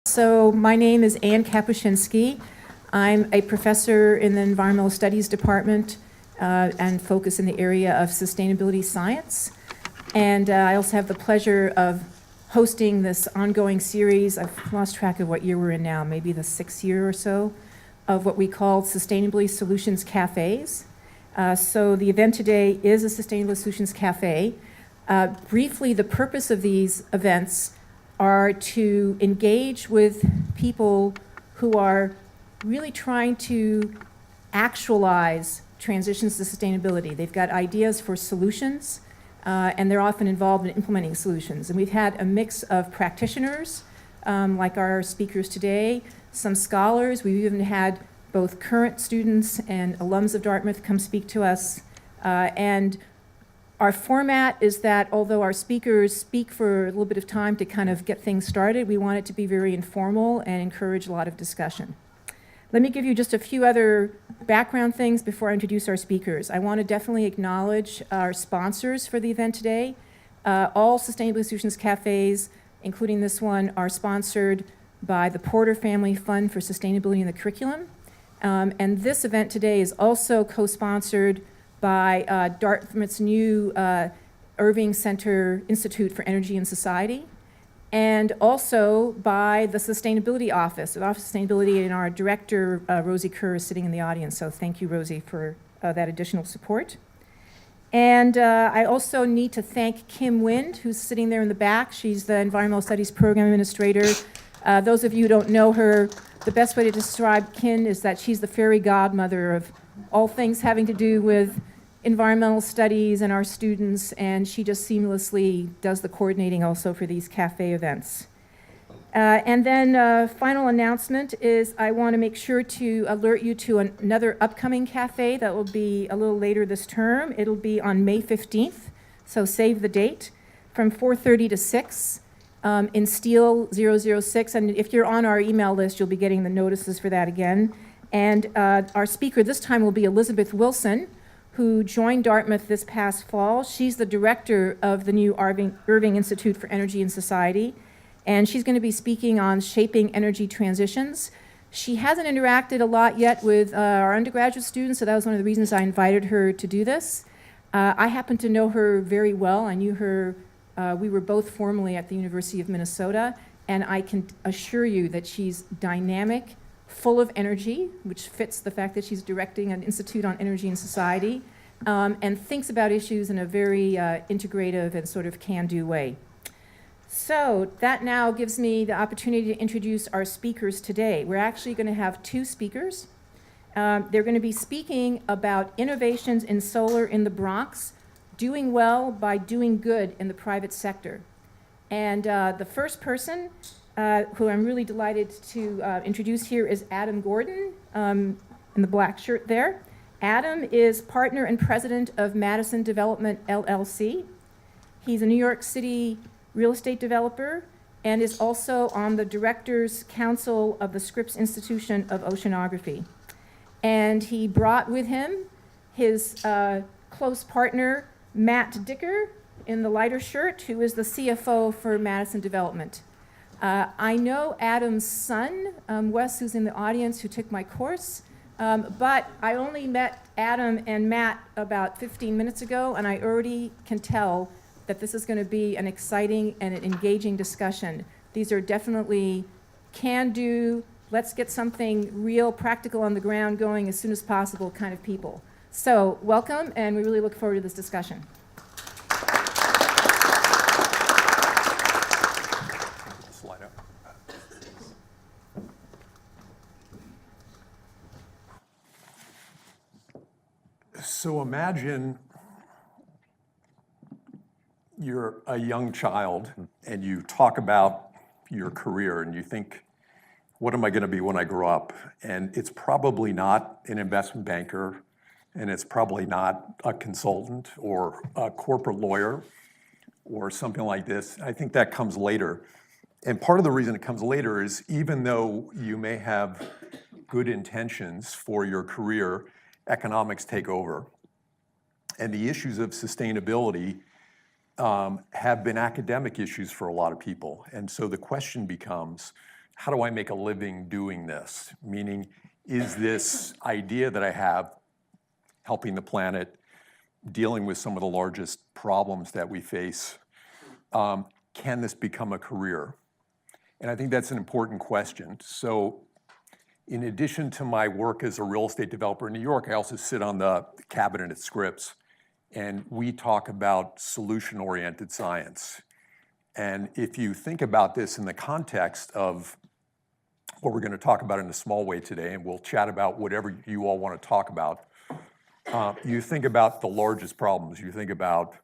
So my name is Ann Kapuscinski. I'm a professor in the Environmental Studies Department and focus in the area of sustainability science. And I also have the pleasure of hosting this ongoing series. I've lost track of what year we're in now, maybe the 6th year or so, of what we call Sustainability Solutions Cafes. So the event today is a Sustainability Solutions Cafe. Briefly, the purpose of these events are to engage with people who are really trying to actualize transitions to sustainability. They've got ideas for solutions, and they're often involved in implementing solutions. And we've had a mix of practitioners, like our speakers today, some scholars. We've even had both current students and alums of Dartmouth come speak to us. And our format is that although our speakers speak for a little bit of time to kind of get things started, we want it to be very informal and encourage a lot of discussion. Let me give you just a few other background things before I introduce our speakers. I want to definitely acknowledge our sponsors for the event today. All Sustainability Solutions Cafes, including this one, are sponsored by the Porter Family Fund for Sustainability in the Curriculum. And this event today is also co-sponsored by Dartmouth's new Irving Center Institute for Energy and Society, and also by the Sustainability Office, the Office of Sustainability, and our director, Rosie Kerr, is sitting in the audience, so thank you, Rosie, for that additional support. And I also need to thank Kim Wind, who's sitting there in the back. She's the Environmental Studies Program Administrator. Those of you who don't know her, the best way to describe Kim is that she's the fairy godmother of all things having to do with environmental studies and our students, and she just seamlessly does the coordinating also for these cafe events. And then final announcement is I want to make sure to alert you to another upcoming cafe that will be a little later this term. It'll be on May 15th, so save the date, from 4:30 to 6 in Steel 006. And if you're on our email list, you'll be getting the notices for that again. And our speaker this time will be Elizabeth Wilson, who joined Dartmouth this past fall. She's the director of the new Irving Institute for Energy and Society, and she's going to be speaking on shaping energy transitions. She hasn't interacted a lot yet with our undergraduate students, so that was one of the reasons I invited her to do this. I happen to know her very well. I knew her, we were both formerly at the University of Minnesota, and I can assure you that she's dynamic, full of energy, which fits the fact that she's directing an Institute on Energy and Society, and thinks about issues in a very integrative and sort of can-do way. So that now gives me the opportunity to introduce our speakers today. We're actually going to have two speakers. They're going to be speaking about innovations in solar in the Bronx, doing well by doing good in the private sector. And the first person who I'm really delighted to introduce here is Adam Gordon, in the black shirt there. Adam is partner and president of Madison Development, LLC. He's a New York City real estate developer and is also on the Directors Council of the Scripps Institution of Oceanography. And he brought with him his close partner, Matt Dicker, in the lighter shirt, who is the CFO for Madison Development. I know Adam's son, Wes, who's in the audience, who took my course, but I only met Adam and Matt about 15 minutes ago, and I already can tell that this is going to be an exciting and an engaging discussion. These are definitely can-do, let's get something real, practical on the ground going as soon as possible kind of people. So welcome, and we really look forward to this discussion. So imagine you're a young child and you talk about your career and you think, what am I going to be when I grow up? And it's probably not an investment banker, and it's probably not a consultant or a corporate lawyer or something like this. I think that comes later. And part of the reason it comes later is even though you may have good intentions for your career, economics take over. And the issues of sustainability have been academic issues for a lot of people. And so the question becomes, how do I make a living doing this? Meaning, is this idea that I have helping the planet, dealing with some of the largest problems that we face, can this become a career? And I think that's an important question. So in addition to my work as a real estate developer in New York, I also sit on the cabinet at Scripps, and we talk about solution-oriented science. And if you think about this in the context of what we're going to talk about in a small way today, and we'll chat about whatever you all want to talk about, you think about the largest problems. You think about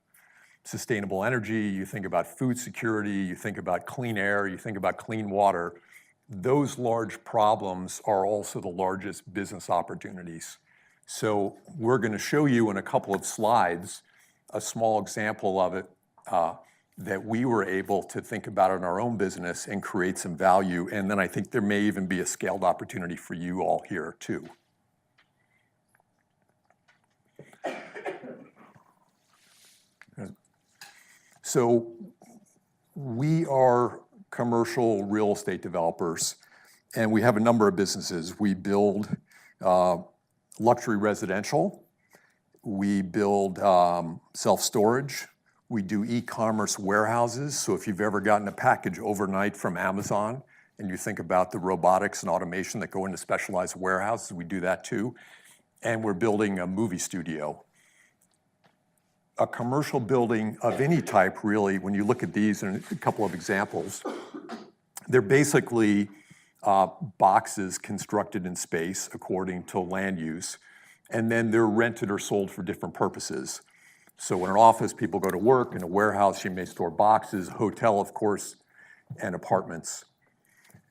sustainable energy, you think about food security, you think about clean air, you think about clean water. Those large problems are also the largest business opportunities. So we're going to show you in a couple of slides a small example of it that we were able to think about in our own business and create some value. And then I think there may even be a scaled opportunity for you all here too. So we are commercial real estate developers, and we have a number of businesses. We build luxury residential, we build self-storage, we do e-commerce warehouses. So if you've ever gotten a package overnight from Amazon and you think about the robotics and automation that go into specialized warehouses, we do that too. And we're building a movie studio. A commercial building of any type, really, when you look at these and a couple of examples, they're basically boxes constructed in space according to land use, and then they're rented or sold for different purposes. So in an office, people go to work. In a warehouse, you may store boxes, hotel, of course, and apartments.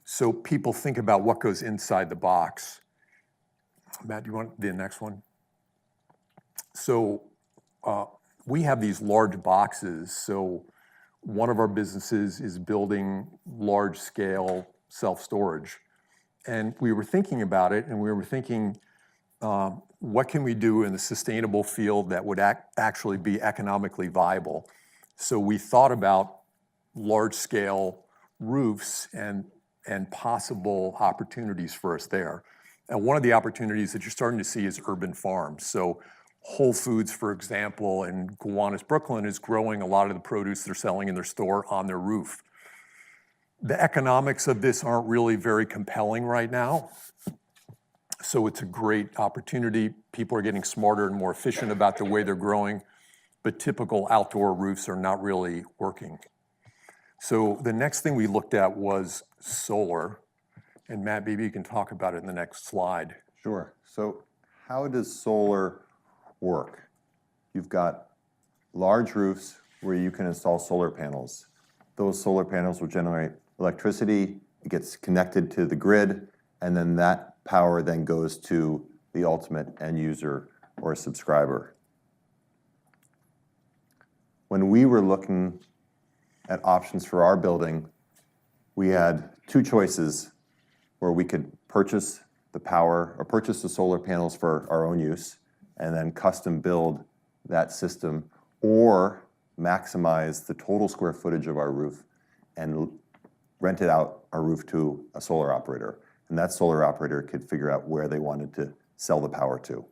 So people think about what goes inside the box. Matt, do you want the next one? So we have these large boxes. So one of our businesses is building large-scale self-storage. And we were thinking about it, and we were thinking, what can we do in the sustainable field that would actually be economically viable? So we thought about large-scale roofs and possible opportunities for us there. And one of the opportunities that you're starting to see is urban farms. So Whole Foods, for example, in Gowanus, Brooklyn, is growing a lot of the produce they're selling in their store on their roof. The economics of this aren't really very compelling right now. So it's a great opportunity. People are getting smarter and more efficient about the way they're growing, but typical outdoor roofs are not really working. So the next thing we looked at was solar. And Matt, maybe you can talk about it in the next slide. Sure. So how does solar work? You've got large roofs where you can install solar panels. Those solar panels will generate electricity, it gets connected to the grid, and then that power then goes to the ultimate end user or subscriber. When we were looking at options for our building, we had two choices where we could purchase the power or purchase the solar panels for our own use and then custom build that system, or maximize the total square footage of our roof and rented out our roof to a solar operator. And that solar operator could figure out where they wanted to sell the power to.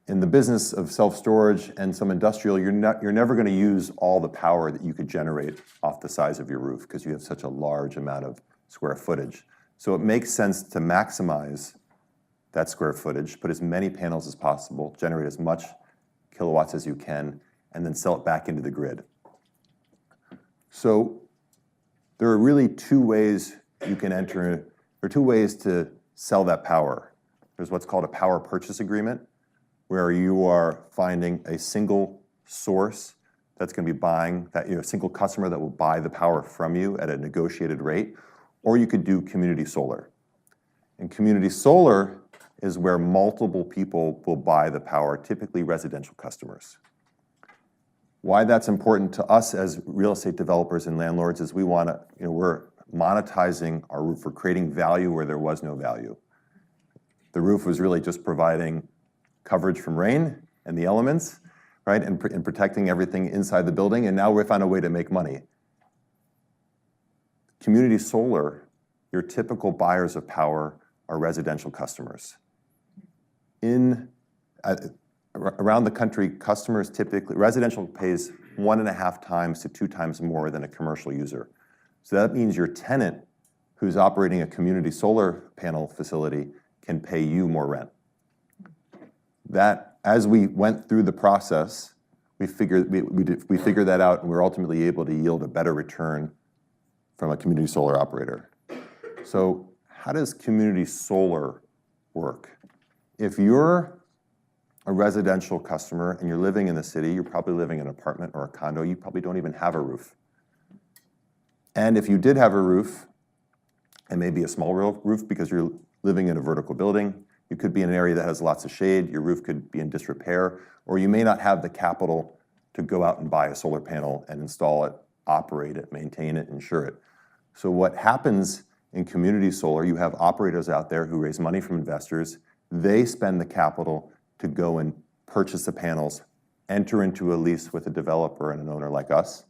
In the business of self-storage and some industrial, you're never going to use all the power that you could generate off the size of your roof because you have such a large amount of square footage. So it makes sense to maximize that square footage, put as many panels as possible, generate as much kilowatts as you can, and then sell it back into the grid. So there are really two ways you can enter, there are two ways to sell that power. There's what's called a power purchase agreement, where you are finding a single source that's going to be buying that, a single customer that will buy the power from you at a negotiated rate, or you could do community solar. And community solar is where multiple people will buy the power, typically residential customers. Why that's important to us as real estate developers and landlords is we're monetizing our roof. We're creating value where there was no value. The roof was really just providing coverage from rain and the elements, right, and protecting everything inside the building, and now we found a way to make money. Community solar your typical buyers of power are residential customers. Around the country, customers typically, residential pays 1.5 times to 2 times more than a commercial user. So that means your tenant who's operating a community solar panel facility can pay you more rent. That, as we went through the process, we figured that out, and we were ultimately able to yield a better return from a community solar operator. So how does community solar work? If you're a residential customer and you're living in the city, you're probably living in an apartment or a condo, you probably don't even have a roof. And if you did have a roof, and maybe a small roof because you're living in a vertical building, you could be in an area that has lots of shade, your roof could be in disrepair, or you may not have the capital to go out and buy a solar panel and install it, operate it, maintain it, insure it. So what happens in community solar, you have operators out there who raise money from investors, they spend the capital to go and purchase the panels, enter into a lease with a developer and an owner like us,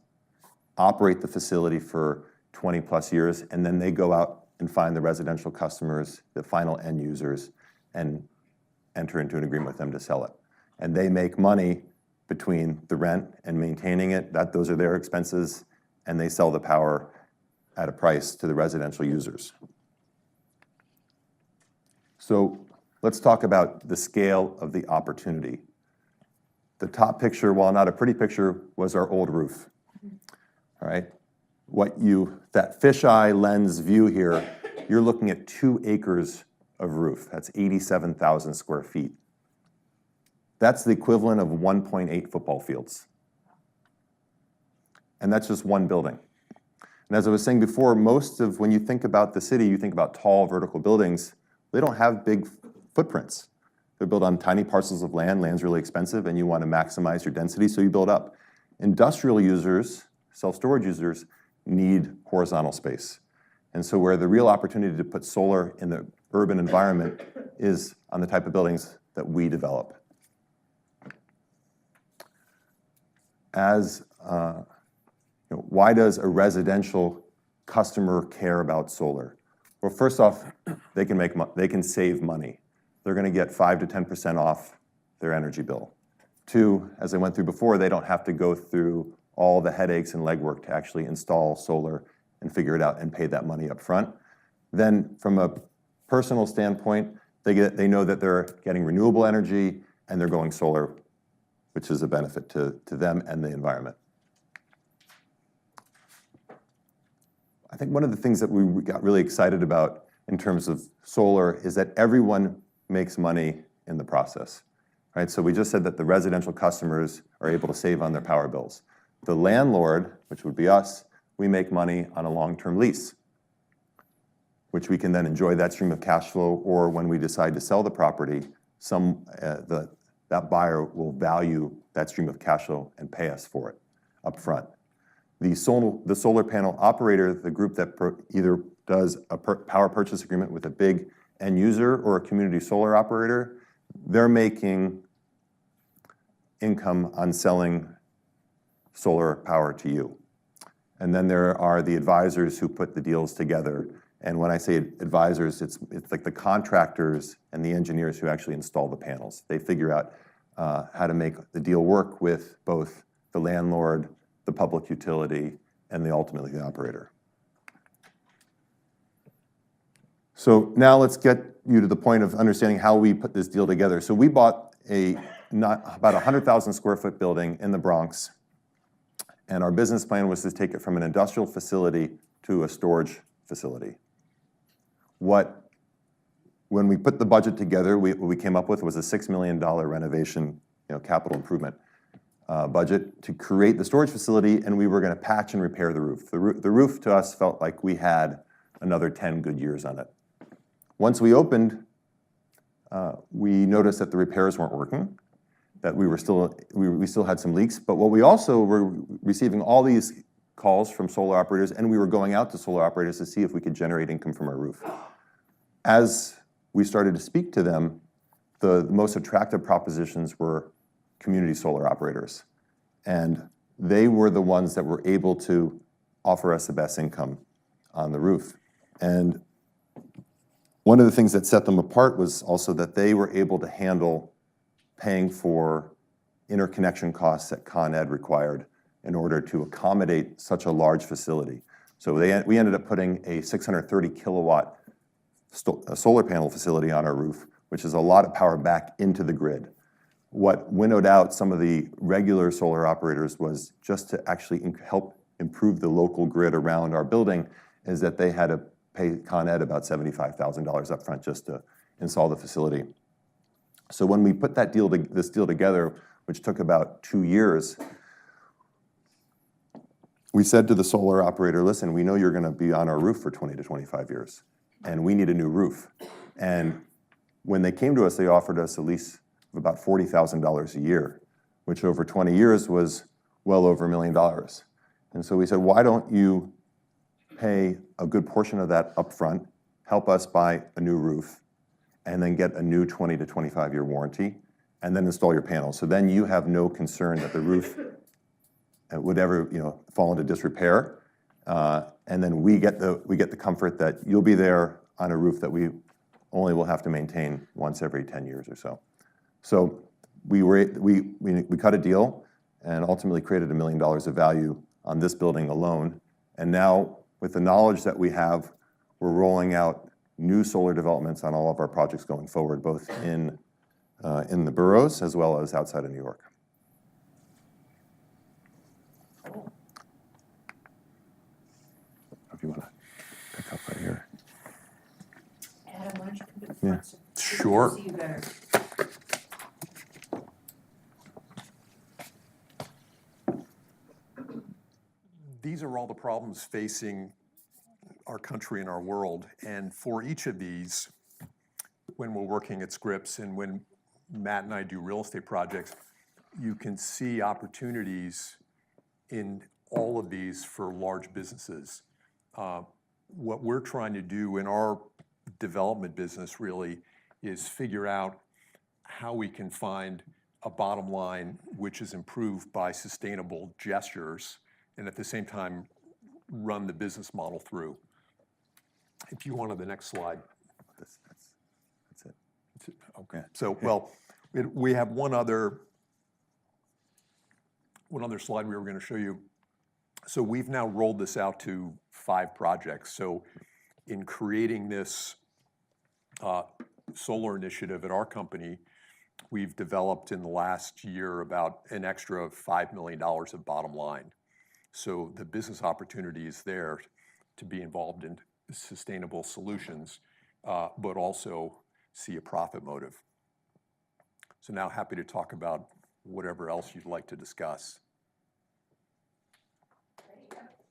operate the facility for 20 plus years, and then they go out and find the residential customers, the final end users, and enter into an agreement with them to sell it. And they make money between the rent and maintaining it, those are their expenses, and they sell the power at a price to the residential users. So let's talk about the scale of the opportunity. The top picture, while not a pretty picture, was our old roof. All right? That fisheye lens view here, you're looking at 2 acres of roof. That's 87,000 square feet. That's the equivalent of 1.8 football fields. And that's just one building. And as I was saying before, when you think about the city, you think about tall vertical buildings. They don't have big footprints. They're built on tiny parcels of land. Land's really expensive, and you want to maximize your density, so you build up. Industrial users, self-storage users, need horizontal space. And so where the real opportunity to put solar in the urban environment is on the type of buildings that we develop. Why does a residential customer care about solar? Well, first off, they can save money. They're going to get 5 to 10% off their energy bill. 2, as I went through before, they don't have to go through all the headaches and legwork to actually install solar and figure it out and pay that money up front. Then from a personal standpoint, they know that they're getting renewable energy and they're going solar, which is a benefit to them and the environment. I think one of the things that we got really excited about in terms of solar is that everyone makes money in the process, right? So we just said that the residential customers are able to save on their power bills. The landlord, which would be us, we make money on a long-term lease, which we can then enjoy that stream of cash flow, or when we decide to sell the property, that buyer will value that stream of cash flow and pay us for it up front. The solar panel operator, the group that either does a power purchase agreement with a big end user or a community solar operator, they're making income on selling solar power to you. And then there are the advisors who put the deals together. And when I say advisors, it's like the contractors and the engineers who actually install the panels. They figure out how to make the deal work with both the landlord, the public utility, and ultimately the operator. So now let's get you to the point of understanding how we put this deal together. So we bought about 100,000 square foot building in the Bronx, and our business plan was to take it from an industrial facility to a storage facility. When we put the budget together, what we came up with was a $6 million renovation, capital improvement budget to create the storage facility, and we were going to patch and repair the roof. The roof to us felt like we had another 10 good years on it. Once we opened, we noticed that the repairs weren't working, that we still had some leaks. But what we also were receiving all these calls from solar operators, and we were going out to solar operators to see if we could generate income from our roof. As we started to speak to them, the most attractive propositions were community solar operators. And they were the ones that were able to offer us the best income on the roof. And One of the things that set them apart was also that they were able to handle paying for interconnection costs that Con Ed required in order to accommodate such a large facility. So we ended up putting a 630 kilowatt solar panel facility on our roof, which is a lot of power back into the grid. What winnowed out some of the regular solar operators was just to actually help improve the local grid around our building, is that they had to pay Con Ed about $75,000 up front just to install the facility. So when we put this deal together, which took about 2 years, we said to the solar operator, listen, we know you're going to be on our roof for 20 to 25 years, and we need a new roof. And when they came to us, they offered us a lease of about $40,000 a year, which over 20 years was well over $1 million. And so we said, why don't you pay a good portion of that upfront, help us buy a new roof, and then get a new 20 to 25-year warranty, and then install your panels. So then you have no concern that the roof would ever, fall into disrepair. And then we get the comfort that you'll be there on a roof that we only will have to maintain once every 10 years or so. So we cut a deal and ultimately created $1 million of value on this building alone. And now, with the knowledge that we have, we're rolling out new solar developments on all of our projects going forward, both in the boroughs as well as outside of New York. If you want to pick up right here. Adam, why don't you come to the Yeah. front so we can Sure. see you better. These are all the problems facing our country and our world. And for each of these, when we're working at Scripps and when Matt and I do real estate projects, you can see opportunities in all of these for large businesses. What we're trying to do in our development business really is figure out how we can find a bottom line which is improved by sustainable gestures, and at the same time run the business model through. If you wanted the next slide. That's it. Okay. So, well, we have one other slide we were going to show you. So we've now rolled this out to 5 projects. So in creating this solar initiative at our company, we've developed in the last year about an extra $5 million of bottom line. So the business opportunity is there to be involved in sustainable solutions, but also see a profit motive. So now happy to talk about whatever else you'd like to discuss.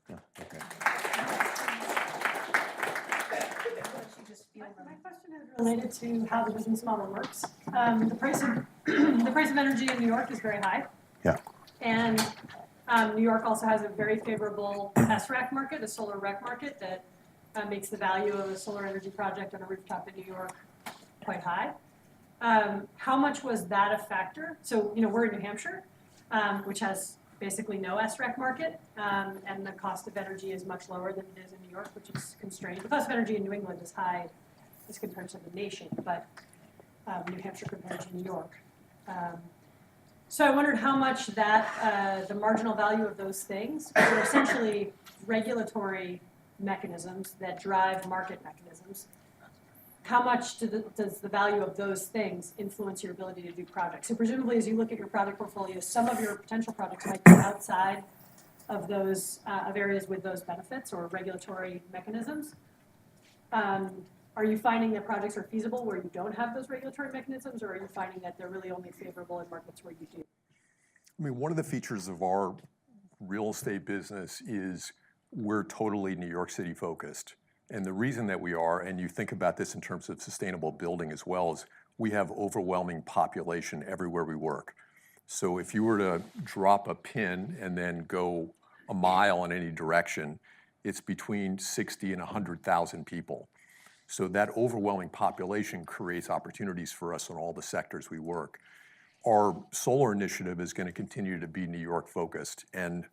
Yeah, okay. My question is related to how the business model works. The price of energy in New York is very high. Yeah. And New York also has a very favorable SREC market, a solar rec market that makes the value of a solar energy project on a rooftop in New York quite high. How much was that a factor? So, we're in New Hampshire, which has basically no SREC market, and the cost of energy is much lower than it is in New York, which is constrained. The cost of energy in New England is high as compared to the nation, but New Hampshire compared to New York. So I wondered how much that, the marginal value of those things, which are essentially regulatory mechanisms that drive market mechanisms, how much does the value of those things influence your ability to do projects? So presumably, as you look at your project portfolio, some of your potential projects might be outside of those of areas with those benefits or regulatory mechanisms. Are you finding that projects are feasible where you don't have those regulatory mechanisms, or are you finding that they're really only favorable in markets where you do? I mean, one of the features of our real estate business is we're totally New York City focused. And the reason that we are, and you think about this in terms of sustainable building as well, is we have overwhelming population everywhere we work. So if you were to drop a pin and then go a mile in any direction, it's between 60 and 100,000 people. So that overwhelming population creates opportunities for us in all the sectors we work. Our solar initiative is going to continue to be New York focused, and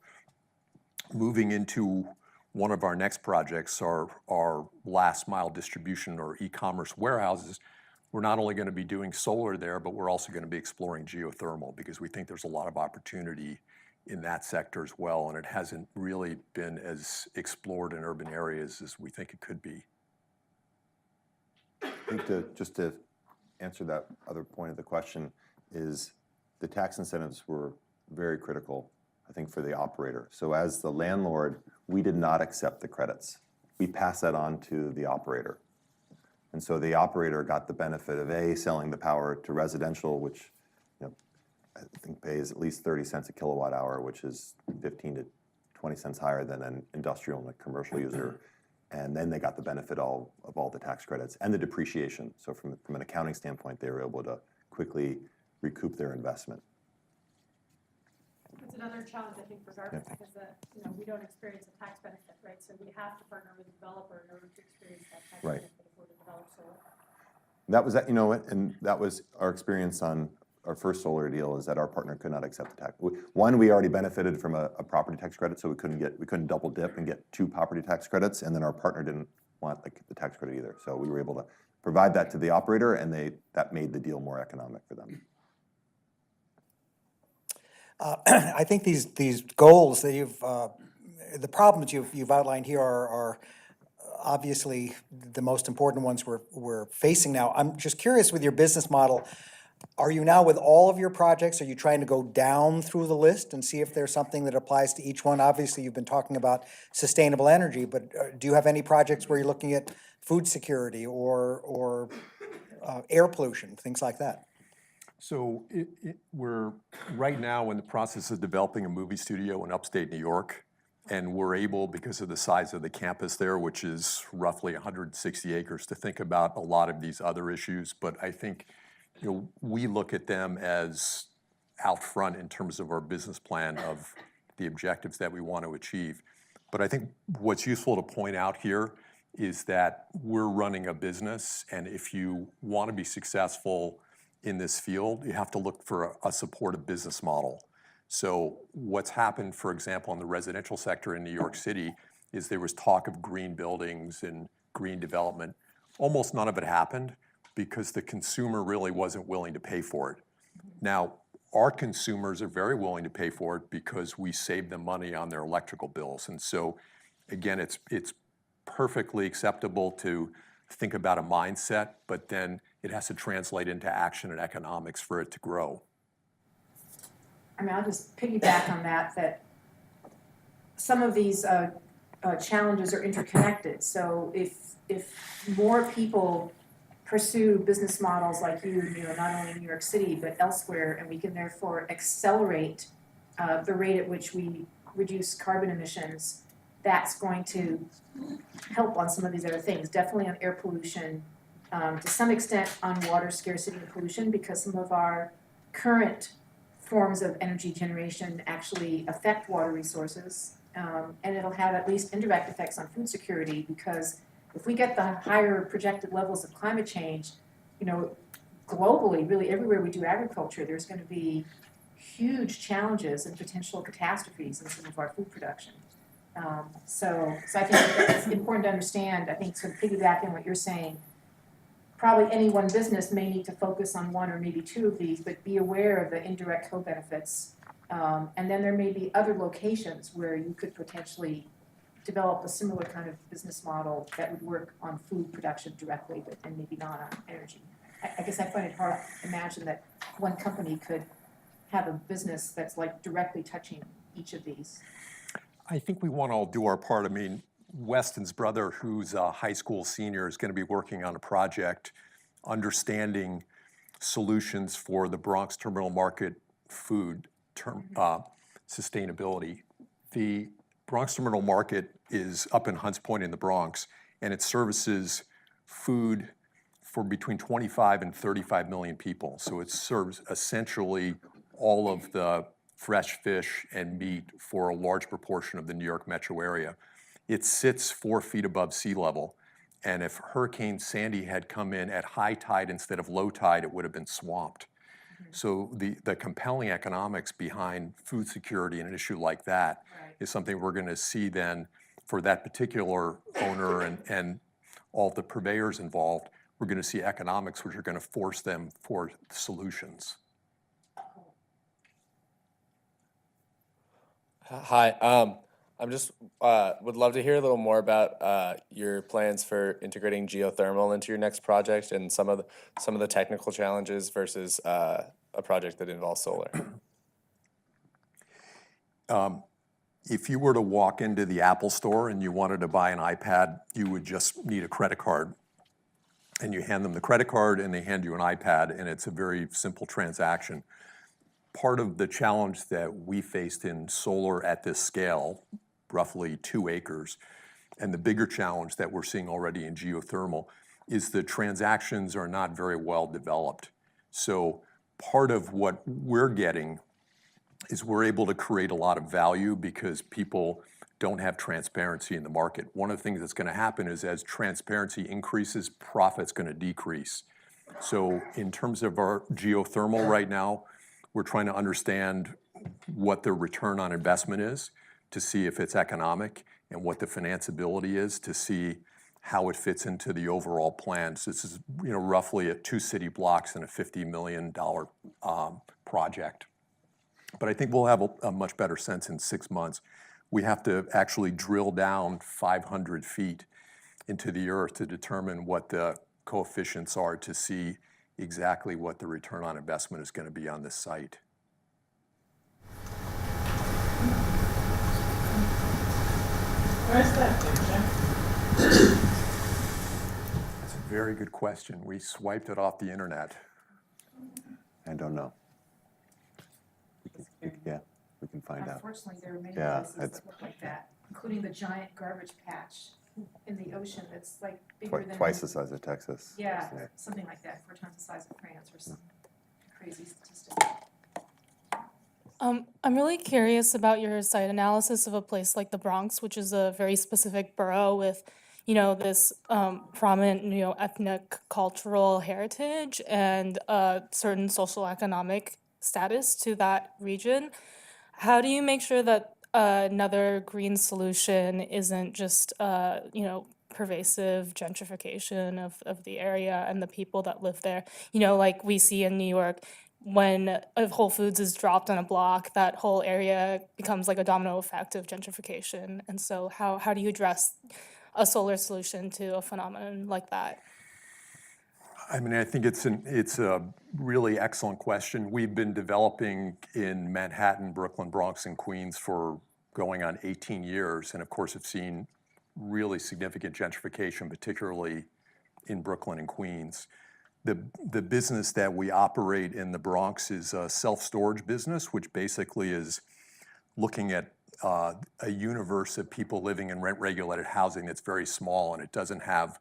moving into one of our next projects are last mile distribution or e-commerce warehouses. We're not only going to be doing solar there, but we're also going to be exploring geothermal because we think there's a lot of opportunity in that sector as well, and it hasn't really been as explored in urban areas as we think it could be. I think just to answer that other point of the question is the tax incentives were very critical, I think, for the operator. So as the landlord, we did not accept the credits. We passed that on to the operator. And so the operator got the benefit of selling the power to residential, which I think pays at least 30 cents a kilowatt hour, which is 15 to 20 cents higher than an industrial and a commercial user. And then they got the benefit of all the tax credits and the depreciation. So from an accounting standpoint, they were able to quickly recoup their investment. It's another challenge, I think, for Dartmouth because we don't experience a tax benefit, right? So we have to partner with the developer in order to experience that tax benefit if we're to develop solar. That was and that was our experience on our first solar deal, is that our partner could not accept the tax. One, we already benefited from a property tax credit, so we couldn't double dip and get 2 property tax credits, and then our partner didn't want the tax credit either. So we were able to provide that to the operator, and that made the deal more economic for them. I think these goals that the problems you've outlined here are obviously the most important ones we're facing now. I'm just curious with your business model. Are you now with all of your projects? Are you trying to go down through the list and see if there's something that applies to each one? Obviously, you've been talking about sustainable energy, but do you have any projects where you're looking at food security or air pollution, things like that? So we're right now in the process of developing a movie studio in upstate New York, and we're able, because of the size of the campus there, which is roughly 160 acres, to think about a lot of these other issues. But I think we look at them as out front in terms of our business plan of the objectives that we want to achieve. But I think what's useful to point out here is that we're running a business, and if you want to be successful in this field, you have to look for a supportive business model. So what's happened, for example, in the residential sector in New York City is there was talk of green buildings and green development. Almost none of it happened because the consumer really wasn't willing to pay for it. Now, our consumers are very willing to pay for it because we save them money on their electrical bills. And so, again, it's perfectly acceptable to think about a mindset, but then it has to translate into action and economics for it to grow. I mean, I'll just piggyback on that some of these challenges are interconnected. So if more people pursue business models like not only in New York City, but elsewhere, and we can therefore accelerate the rate at which we reduce carbon emissions, that's going to help on some of these other things, definitely on air pollution, to some extent on water scarcity and pollution, because some of our current forms of energy generation actually affect water resources, and it'll have at least indirect effects on food security, because if we get the higher projected levels of climate change, globally, really everywhere we do agriculture, there's going to be huge challenges and potential catastrophes in some of our food production. So I think it's important to understand, I think, sort of piggybacking what you're saying, probably any one business may need to focus on one or maybe 2 of these, but be aware of the indirect co-benefits. And then there may be other locations where you could potentially develop a similar kind of business model that would work on food production directly, and maybe not on energy. I guess I find it hard to imagine that one company could have a business that's like directly touching each of these. I think we want to all do our part. I mean, Weston's brother, who's a high school senior, is going to be working on a project understanding solutions for the Bronx terminal market food sustainability. The Bronx terminal market is up in Hunts Point in the Bronx, and it services food for between 25 and 35 million people. So it serves essentially all of the fresh fish and meat for a large proportion of the New York metro area. It sits 4 feet above sea level, and if Hurricane Sandy had come in at high tide instead of low tide, it would have been swamped. So the compelling economics behind food security and an issue like that is something we're going to see then for that particular owner and all the purveyors involved, we're going to see economics which are going to force them for solutions. Hi, I'm just would love to hear a little more about your plans for integrating geothermal into your next project and some of the technical challenges versus a project that involves solar. If you were to walk into the Apple store and you wanted to buy an iPad, you would just need a credit card. And you hand them the credit card and they hand you an iPad, and it's a very simple transaction. Part of the challenge that we faced in solar at this scale, roughly 2 acres, and the bigger challenge that we're seeing already in geothermal is the transactions are not very well developed. So part of what we're getting is we're able to create a lot of value because people don't have transparency in the market. One of the things that's going to happen is as transparency increases, profit's going to decrease. So in terms of our geothermal right now, we're trying to understand what the return on investment is to see if it's economic, and what the financeability is to see how it fits into the overall plan. So this is, roughly at 2 city blocks and a $50 million project. But I think we'll have a much better sense in 6 months. We have to actually drill down 500 feet into the earth to determine what the coefficients are to see exactly what the return on investment is going to be on this site. Where's that picture? That's a very good question. We swiped it off the internet. I don't know. Yeah, we can find out. Unfortunately, there are many Yeah, places it's- that look like that, including the giant garbage patch in the ocean that's like bigger than. Twice the size of Texas. Yeah, something like that, 4 times the size of France or some crazy statistic. I'm really curious about your site analysis of a place like the Bronx, which is a very specific borough with, this prominent, ethnic, cultural heritage and certain social economic status to that region. How do you make sure that another green solution isn't just, pervasive gentrification of the area and the people that live there? Like we see in New York, when a Whole Foods is dropped on a block, that whole area becomes like a domino effect of gentrification. And so how do you address a solar solution to a phenomenon like that? I mean, I think it's a really excellent question. We've been developing in Manhattan, Brooklyn, Bronx, and Queens for going on 18 years, and of course have seen really significant gentrification, particularly in Brooklyn and Queens. The business that we operate in the Bronx is a self-storage business, which basically is looking at a universe of people living in rent-regulated housing that's very small, and it doesn't have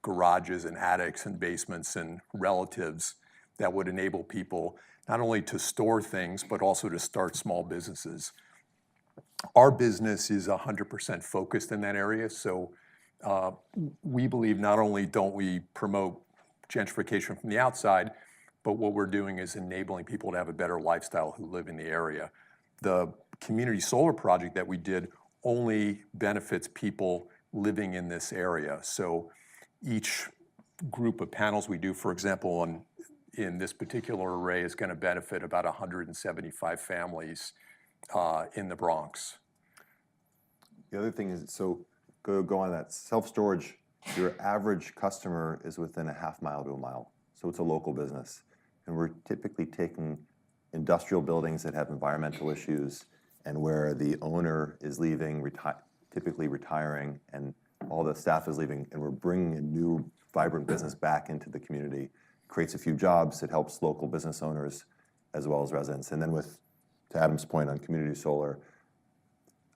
garages and attics and basements and relatives that would enable people not only to store things, but also to start small businesses. Our business is 100% focused in that area, so we believe not only don't we promote gentrification from the outside, but what we're doing is enabling people to have a better lifestyle who live in the area. The community solar project that we did only benefits people living in this area. So each group of panels we do, for example, in this particular array is going to benefit about 175 families in the Bronx. The other thing is, so go on that self-storage, your average customer is within a half mile to a mile. So it's a local business. And we're typically taking industrial buildings that have environmental issues and where the owner is leaving, typically retiring, and all the staff is leaving, and we're bringing a new vibrant business back into the community. Creates a few jobs, it helps local business owners as well as residents. And then to Adam's point on community solar,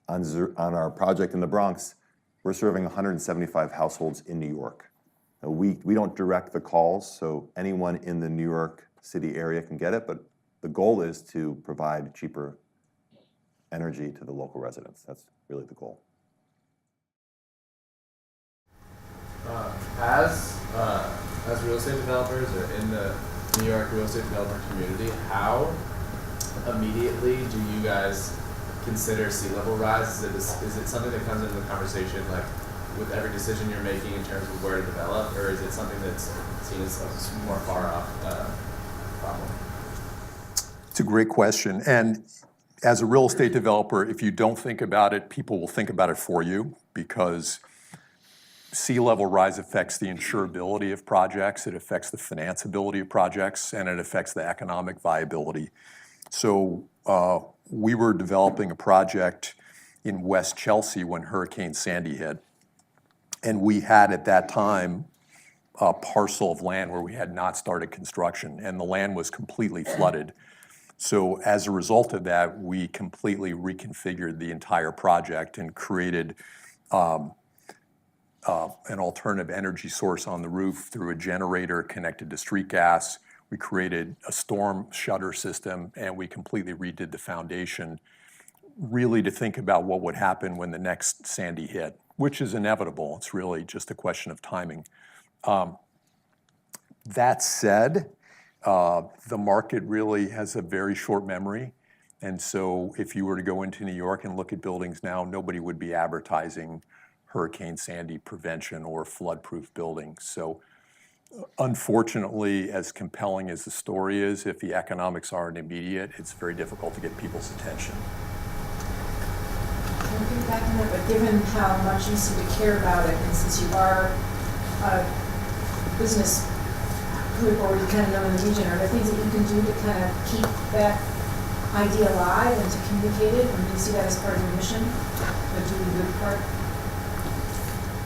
on our project in the Bronx, we're serving 175 households in New York. Now, we don't direct the calls, so anyone in the New York City area can get it, but the goal is to provide cheaper energy to the local residents. That's really the goal. As real estate developers or in the New York real estate developer community, how immediately do you guys consider sea level rise? Is it something that comes into the conversation like with every decision you're making in terms of where to develop, or is it something that's seen as a more far off problem? It's a great question. And as a real estate developer, if you don't think about it, people will think about it for you, because sea level rise affects the insurability of projects, it affects the financeability of projects, and it affects the economic viability. So we were developing a project in West Chelsea when Hurricane Sandy hit. And we had at that time a parcel of land where we had not started construction, and the land was completely flooded. So as a result of that, we completely reconfigured the entire project and created an alternative energy source on the roof through a generator connected to street gas. We created a storm shutter system, and we completely redid the foundation, really to think about what would happen when the next Sandy hit, which is inevitable. It's really just a question of timing. That said, the market really has a very short memory. And so if you were to go into New York and look at buildings now, nobody would be advertising Hurricane Sandy prevention or flood-proof buildings. So unfortunately, as compelling as the story is, if the economics aren't immediate, it's very difficult to get people's attention. Can we get back to that, but given how much you seem to care about it, and since you are a business group already kind of known in the region, are there things that you can do to kind of keep that idea alive and to communicate it? And do you see that as part of your mission, the do the good part?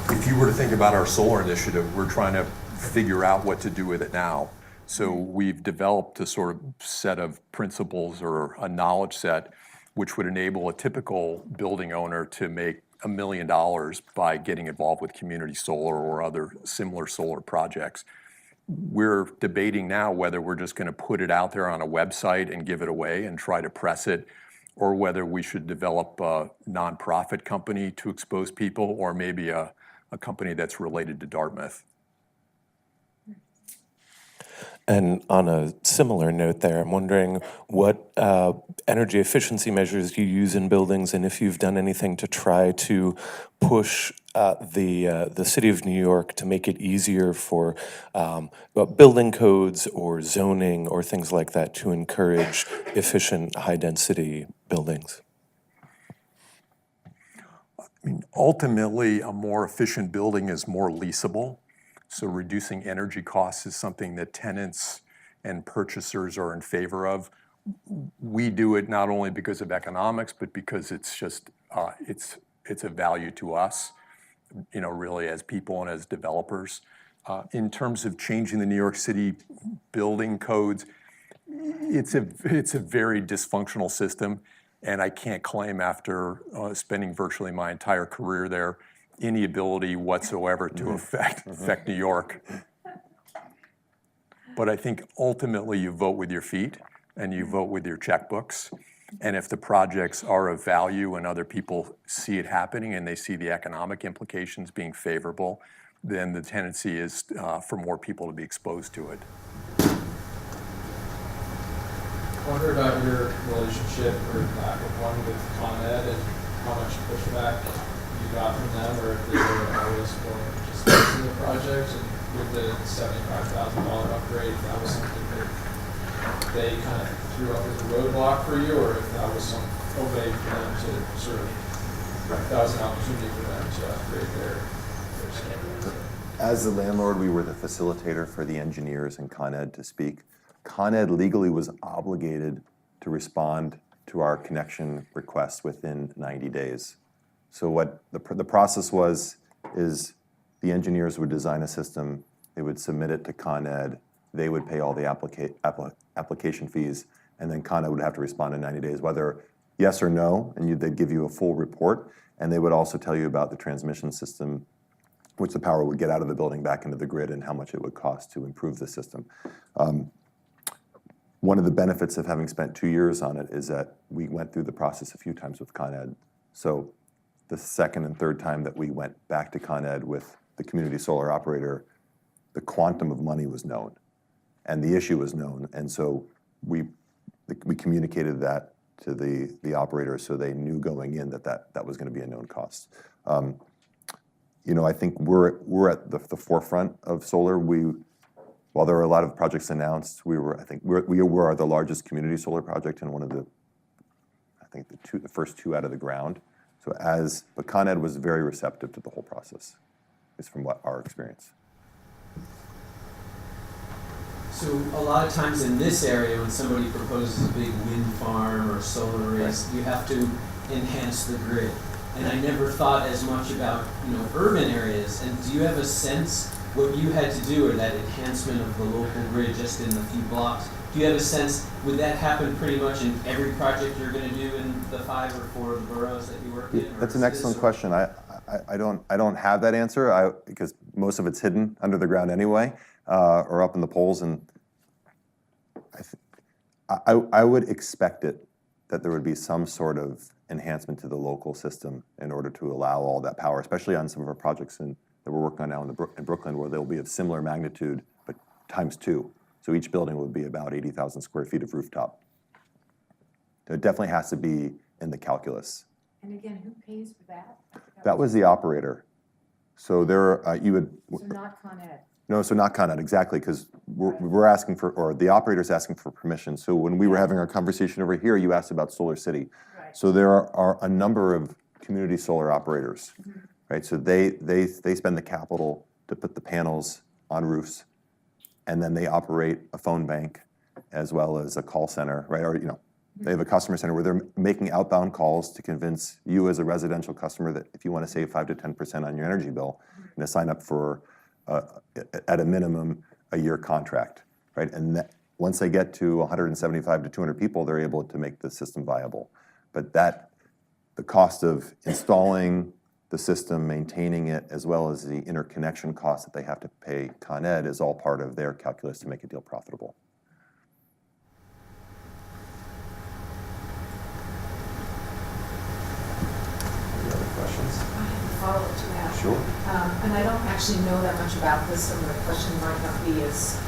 If you were to think about our solar initiative, we're trying to figure out what to do with it now. So we've developed a sort of set of principles or a knowledge set which would enable a typical building owner to make $1 million by getting involved with community solar or other similar solar projects. We're debating now whether we're just going to put it out there on a website and give it away and try to press it, or whether we should develop a nonprofit company to expose people, or maybe a company that's related to Dartmouth. And on a similar note there, I'm wondering what energy efficiency measures you use in buildings, and if you've done anything to try to push the city of New York to make it easier for building codes or zoning or things like that to encourage efficient, high-density buildings. I mean, ultimately, a more efficient building is more leasable. So reducing energy costs is something that tenants and purchasers are in favor of. We do it not only because of economics, but because it's just, it's a value to us, you know, really as people and as developers. In terms of changing the New York City building codes, it's a very dysfunctional system, and I can't claim after spending virtually my entire career there any ability whatsoever to affect New York. But I think ultimately you vote with your feet and you vote with your checkbooks. And if the projects are of value and other people see it happening and they see the economic implications being favorable, then the tendency is for more people to be exposed to it. I wonder about your relationship or lack of one with Con Ed and how much pushback you got from them, or if they were always willing to just listen to the project, and with the $75,000 upgrade, if that was something that they kind of threw up as a roadblock for you, or if that was some way for them to sort of, that was an opportunity for them to upgrade their standards. As the landlord, we were the facilitator for the engineers and Con Ed to speak. Con Ed legally was obligated to respond to our connection request within 90 days. So what the process was is the engineers would design a system, they would submit it to Con Ed, they would pay all the application fees, and then Con Ed would have to respond in 90 days, whether yes or no, and they'd give you a full report, and they would also tell you about the transmission system, which the power would get out of the building back into the grid and how much it would cost to improve the system. One of the benefits of having spent 2 years on it is that we went through the process a few times with Con Ed. So the second and third time that we went back to Con Ed with the community solar operator, the quantum of money was known and the issue was known. And so we communicated that to the operator, so they knew going in that was going to be a known cost. I think we're at the forefront of solar. While there are a lot of projects announced, we were the largest community solar project and one of the first two out of the ground. But Con Ed was very receptive to the whole process, is from what our experience. So a lot of times in this area, when somebody proposes a big wind farm or solar arrays, you have to enhance the grid. And I never thought as much about urban areas. And do you have a sense what you had to do, or that enhancement of the local grid just in a few blocks? Do you have a sense, would that happen pretty much in every project you're going to do in the 5 or 4 of the boroughs that you work in? That's an excellent question. I don't have that answer because most of it's hidden under the ground anyway, or up in the poles. And I would expect that there would be some sort of enhancement to the local system in order to allow all that power, especially on some of our projects that we're working on now in Brooklyn, where they'll be of similar magnitude, but times 2. So each building would be about 80,000 square feet of rooftop. So it definitely has to be in the calculus. And again, who pays for that? That was the operator. So you would. So not Con Ed. No, so not Con Ed, exactly, because we're asking for, or the operator's asking for permission. So when we were having our conversation over here, you asked about Solar City. Right. So there are a number of community solar operators, right? So they spend the capital to put the panels on roofs, and then they operate a phone bank as well as a call center, right? Or they have a customer center where they're making outbound calls to convince you as a residential customer that if you want to save 5 to 10% on your energy bill, and to sign up for at a minimum a year contract, right? And once they get to 175 to 200 people, they're able to make the system viable. But the cost of installing the system, maintaining it, as well as the interconnection costs that they have to pay Con Ed is all part of their calculus to make a deal profitable. Any other questions? I have a follow-up to that. Sure. And I don't actually know that much about this, so the question might not be as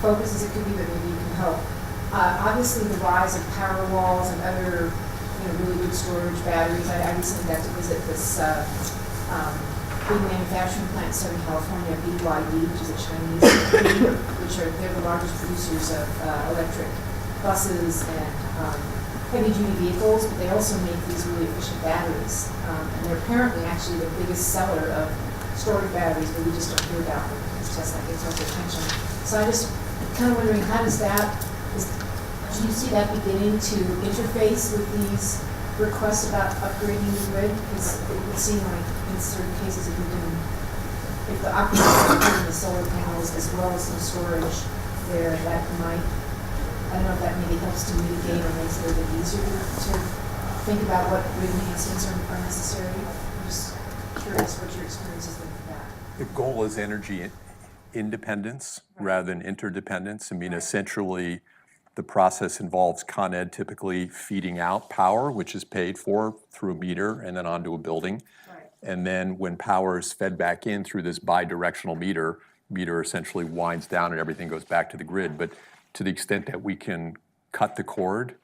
focused as it could be, but maybe you can help. Obviously, the rise of power walls and other really good storage batteries. I recently got to visit this big manufacturing plant in Southern California, BYD, which is a Chinese company, they're the largest producers of electric buses and heavy-duty vehicles, but they also make these really efficient batteries. And they're apparently actually the biggest seller of storage batteries, but we just don't hear about them because Tesla gets all the attention. So I just kind of wondering, how does do you see that beginning to interface with these requests about upgrading the grid? Because it would seem like in certain cases, if the operator is putting the solar panels as well as some storage there, that might, I don't know if that maybe helps to mitigate or makes it a little bit easier to think about what grid enhancements are necessary. I'm just curious what your experience has been with that. The goal is energy independence rather than interdependence. I mean, essentially, the process involves Con Ed typically feeding out power, which is paid for through a meter and then onto a building. Right. And then when power is fed back in through this bi-directional meter essentially winds down and everything goes back to the grid. But to the extent that we can cut the cord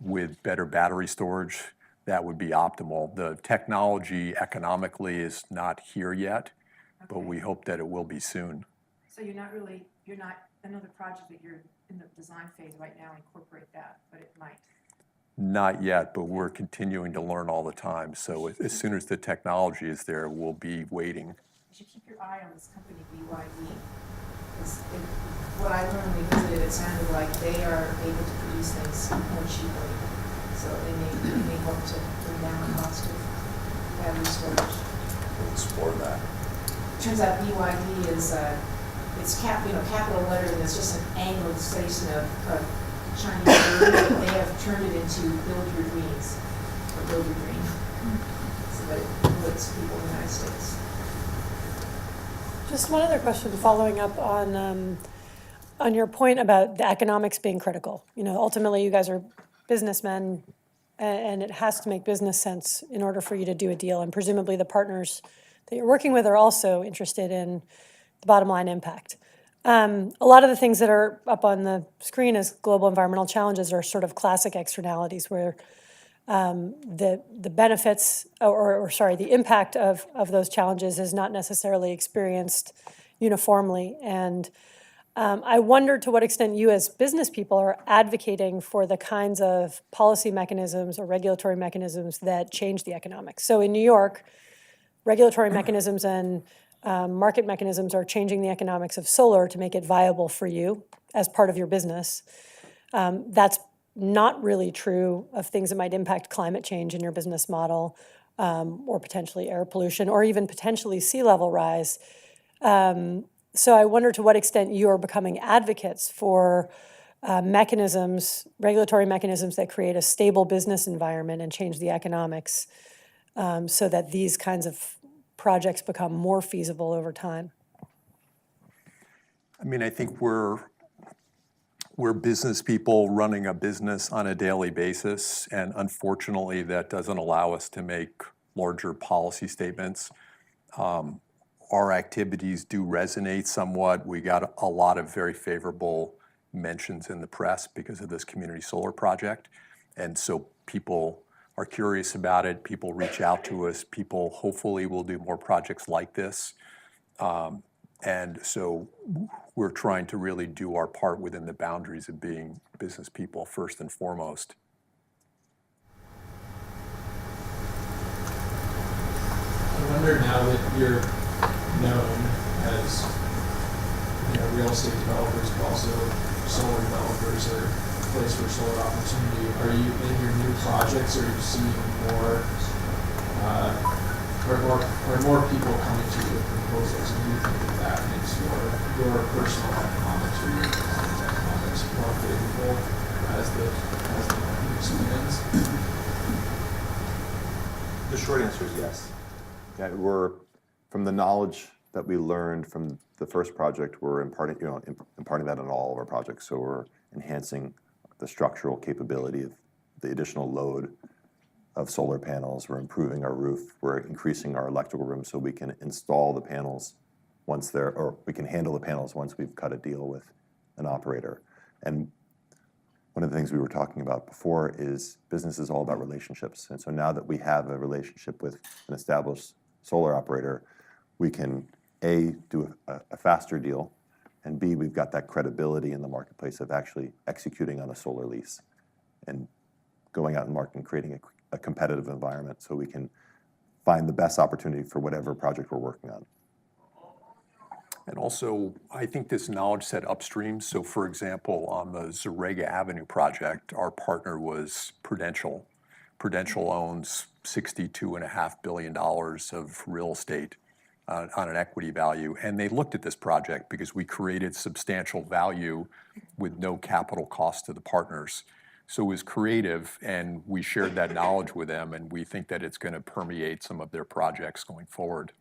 with better battery storage, that would be optimal. The technology economically is not here yet, but we hope that it will be soon. So you're not another project that you're in the design phase right now, incorporate that, but it might. Not yet, but we're continuing to learn all the time. So as soon as the technology is there, we'll be waiting. You should keep your eye on this company, BYD. What I learned when we visited, it sounded like they are able to produce things more cheaply. So they may hope to bring down the cost of battery storage. We'll explore that. Turns out BYD is it's capital letters, and it's just an anglicization of Chinese word. They have turned it into build your dreams, or build your dream, so that it puts people in the United States. Just one other question following up on your point about the economics being critical. Ultimately you guys are businessmen and it has to make business sense in order for you to do a deal. And presumably the partners that you're working with are also interested in the bottom line impact. A lot of the things that are up on the screen as global environmental challenges are sort of classic externalities where the benefits, or sorry, the impact of those challenges is not necessarily experienced uniformly. And I wonder to what extent you as business people are advocating for the kinds of policy mechanisms or regulatory mechanisms that change the economics. So in New York, regulatory mechanisms and market mechanisms are changing the economics of solar to make it viable for you as part of your business. That's not really true of things that might impact climate change in your business model, or potentially air pollution, or even potentially sea level rise. So I wonder to what extent you are becoming advocates for mechanisms, regulatory mechanisms that create a stable business environment and change the economics, so that these kinds of projects become more feasible over time. I mean, I think we're business people running a business on a daily basis, and unfortunately, that doesn't allow us to make larger policy statements. Our activities do resonate somewhat. We got a lot of very favorable mentions in the press because of this community solar project, and so people are curious about it. People reach out to us. People hopefully will do more projects like this. And so we're trying to really do our part within the boundaries of being business people first and foremost. I wonder now that you're known as real estate developers, but also solar developers or a place for solar opportunity, are you in your new projects, are you seeing more more people coming to you with proposals, and you think that makes your personal economics or your client's economics more favorable as the market expands? The short answer is yes. Yeah, from the knowledge that we learned from the first project, we're imparting that on all of our projects. So we're enhancing the structural capability of the additional load of solar panels. We're improving our roof. We're increasing our electrical room so we can install the panels or we can handle the panels once we've cut a deal with an operator. And one of the things we were talking about before is business is all about relationships. And so now that we have a relationship with an established solar operator, we can A, do a faster deal, and B, we've got that credibility in the marketplace of actually executing on a solar lease and going out in the market and creating a competitive environment so we can find the best opportunity for whatever project we're working on. And also, I think this knowledge set upstream. So for example, on the Zarega Avenue project, our partner was Prudential. Prudential owns $62.5 billion of real estate on an equity value. And they looked at this project because we created substantial value with no capital cost to the partners. So it was creative, and we shared that knowledge with them, and we think that it's going to permeate some of their projects going forward.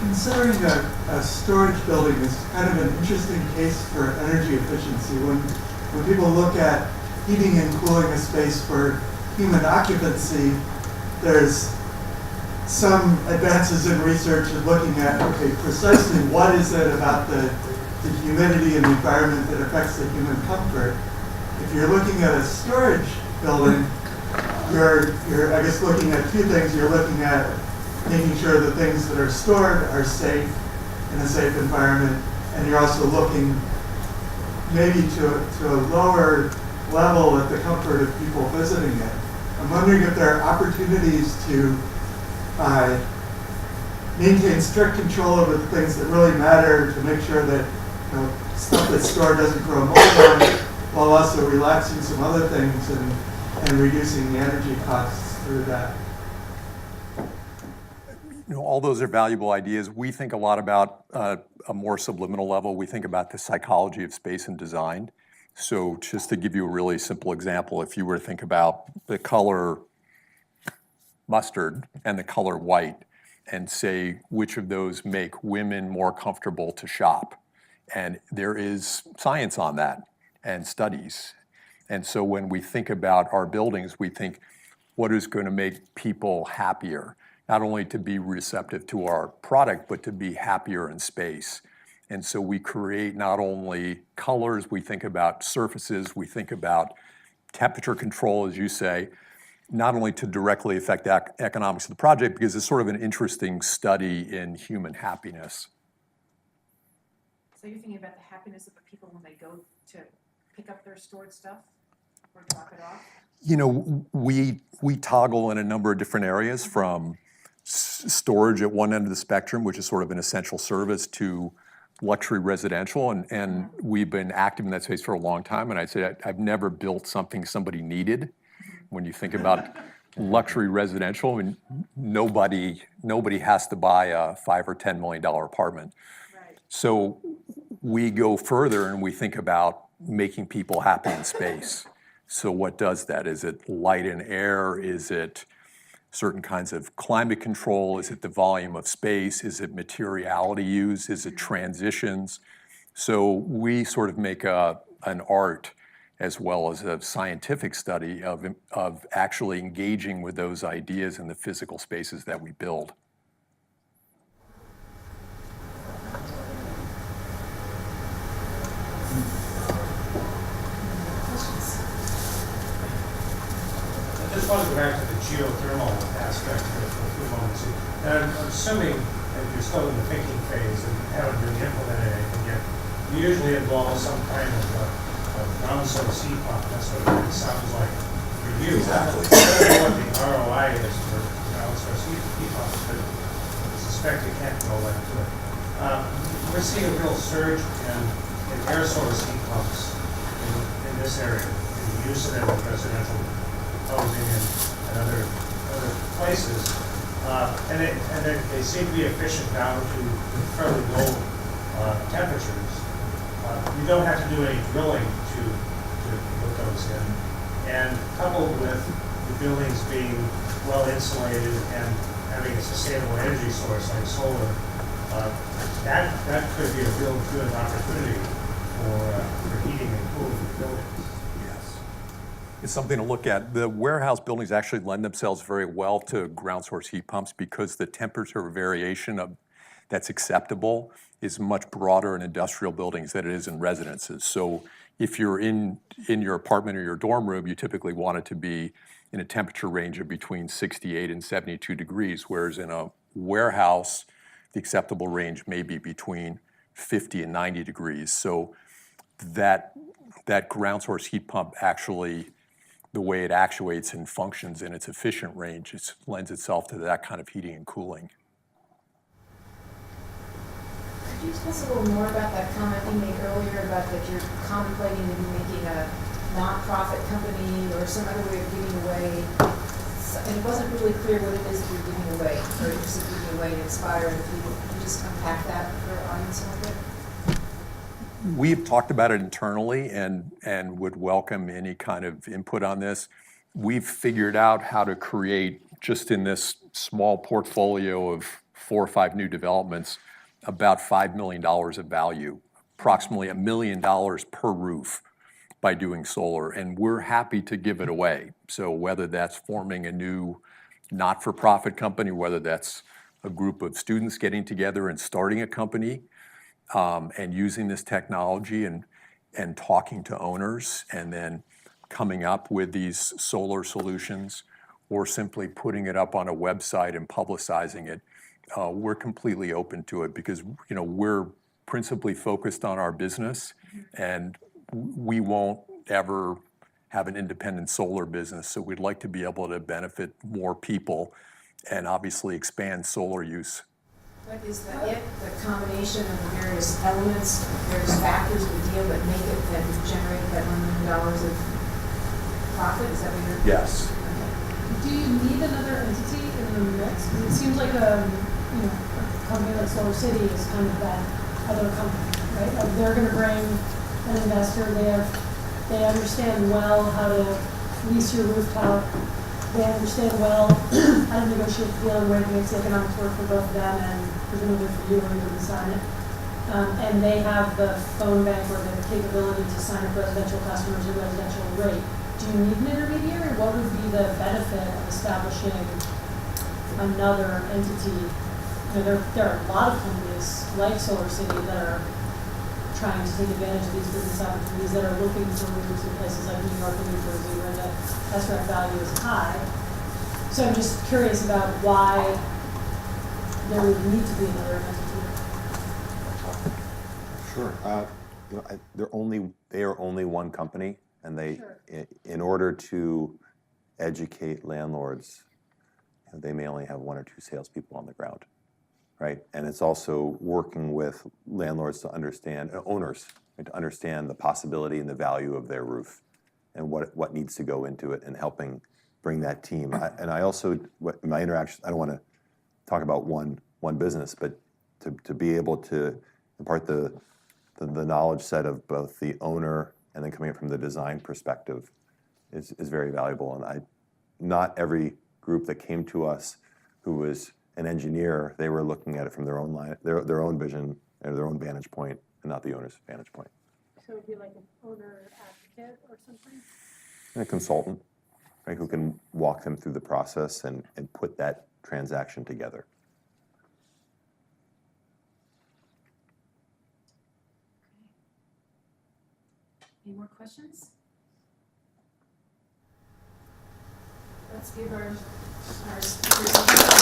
Considering a storage building is kind of an interesting case for energy efficiency. When people look at heating and cooling a space for human occupancy, there's some advances in research in looking at, okay, precisely what is it about the humidity and the environment that affects the human comfort. If you're looking at a storage building, you're I guess looking at two things. You're looking at making sure the things that are stored are safe in a safe environment, and you're also looking maybe to a lower level at the comfort of people visiting it. I'm wondering if there are opportunities to maintain strict control over the things that really matter, to make sure that stuff that's stored doesn't grow mold on it, while also relaxing some other things and reducing the energy costs through that. All those are valuable ideas. We think a lot about a more subliminal level. We think about the psychology of space and design. So just to give you a really simple example, if you were to think about the color mustard and the color white and say which of those make women more comfortable to shop. And there is science on that and studies. And so when we think about our buildings, we think, what is going to make people happier? not only to be receptive to our product, but to be happier in space. And so we create not only colors, we think about surfaces, we think about temperature control, as you say, not only to directly affect the economics of the project, because it's sort of an interesting study in human happiness. So you're thinking about the happiness of the people when they go to pick up their stored stuff or drop it off? You know, we toggle in a number of different areas, from storage at one end of the spectrum, which is sort of an essential service, to luxury residential, and we've been active in that space for a long time. And I'd say I've never built something somebody needed. When you think about luxury residential, I mean, nobody has to buy a $5 or $10 million apartment. Right. So we go further and we think about making people happy in space. So what does that? Is it light and air? Is it certain kinds of climate control? Is it the volume of space? Is it materiality use? Is it transitions? So we sort of make an art as well as a scientific study of actually engaging with those ideas in the physical spaces that we build. I just want to go back to the geothermal aspect for a few moments. And I'm assuming that you're still in the thinking phase and haven't really implemented anything yet. You usually involve some kind of ground source heat pump. That's what it sounds like for you. Exactly. I don't know what the ROI is for ground source heat pumps, but I suspect you can't go into it. We're seeing a real surge in air source heat pumps in this area, and the use of them in residential housing and other places. And they seem to be efficient down to fairly low temperatures. You don't have to do any drilling to put those in. And coupled with the buildings being well insulated and having a sustainable energy source like solar, that could be a real good opportunity for heating and cooling the buildings. Yes. It's something to look at. The warehouse buildings actually lend themselves very well to ground source heat pumps because the temperature variation that's acceptable is much broader in industrial buildings than it is in residences. So if you're in your apartment or your dorm room, you typically want it to be in a temperature range of between 68 and 72 degrees, whereas in a warehouse, the acceptable range may be between 50 and 90 degrees. So that ground source heat pump actually, the way it actuates and functions in its efficient range, it lends itself to that kind of heating and cooling. Could you tell us a little more about that comment you made earlier about that you're contemplating maybe making a nonprofit company or some other way of giving away? And it wasn't really clear what it is that you're giving away, or interested in giving away to inspire the people. Could you just unpack that for our audience a little bit? We've talked about it internally and would welcome any kind of input on this. We've figured out how to create, just in this small portfolio of 4 or 5 new developments, about $5 million of value, approximately $1 million per roof by doing solar, and we're happy to give it away. So whether that's forming a new not-for-profit company, whether that's a group of students getting together and starting a company, and using this technology and talking to owners and then coming up with these solar solutions, or simply putting it up on a website and publicizing it, we're completely open to it because we're principally focused on our business, and we won't ever have an independent solar business. So we'd like to be able to benefit more people and obviously expand solar use. But is that it, the combination of the various elements, various factors of the deal that make it, that generate that $1 million of profit? Is that what you're? Yes. Okay. Do you need another entity in the mix? Because it seems like a company like Solar City is kind of that other company, right? Like they're going to bring an investor. They understand well how to lease your rooftop. They understand well how to negotiate the deal in a way that makes the economics work for both of them and presumably for you when you design it. And they have the phone bank or the capability to sign up residential customers at residential rate. Do you need an intermediary? What would be the benefit of establishing another entity. You know, there are a lot of companies like Solar City that are trying to take advantage of these business opportunities, that are looking for routes in places like New York and New Jersey where the SREC value is high. So I'm just curious about why there would need to be another entity. Sure. You know, they are only one company, and they, Sure. in order to educate landlords, you know, they may only have 1 or 2 salespeople on the ground, right? And it's also working with landlords to understand, owners, right, to understand the possibility and the value of their roof and what needs to go into it, and helping bring that team. And I also, my interaction, I don't want to talk about one business, but to be able to impart the knowledge set of both the owner and then coming in from the design perspective is very valuable. And not every group that came to us who was an engineer, they were looking at it from their own line, their own vision and their own vantage point, and not the owner's vantage point. So it'd be like an owner advocate or something? And a consultant, right, who can walk them through the process and put that transaction together. Any more questions? Let's give our speakers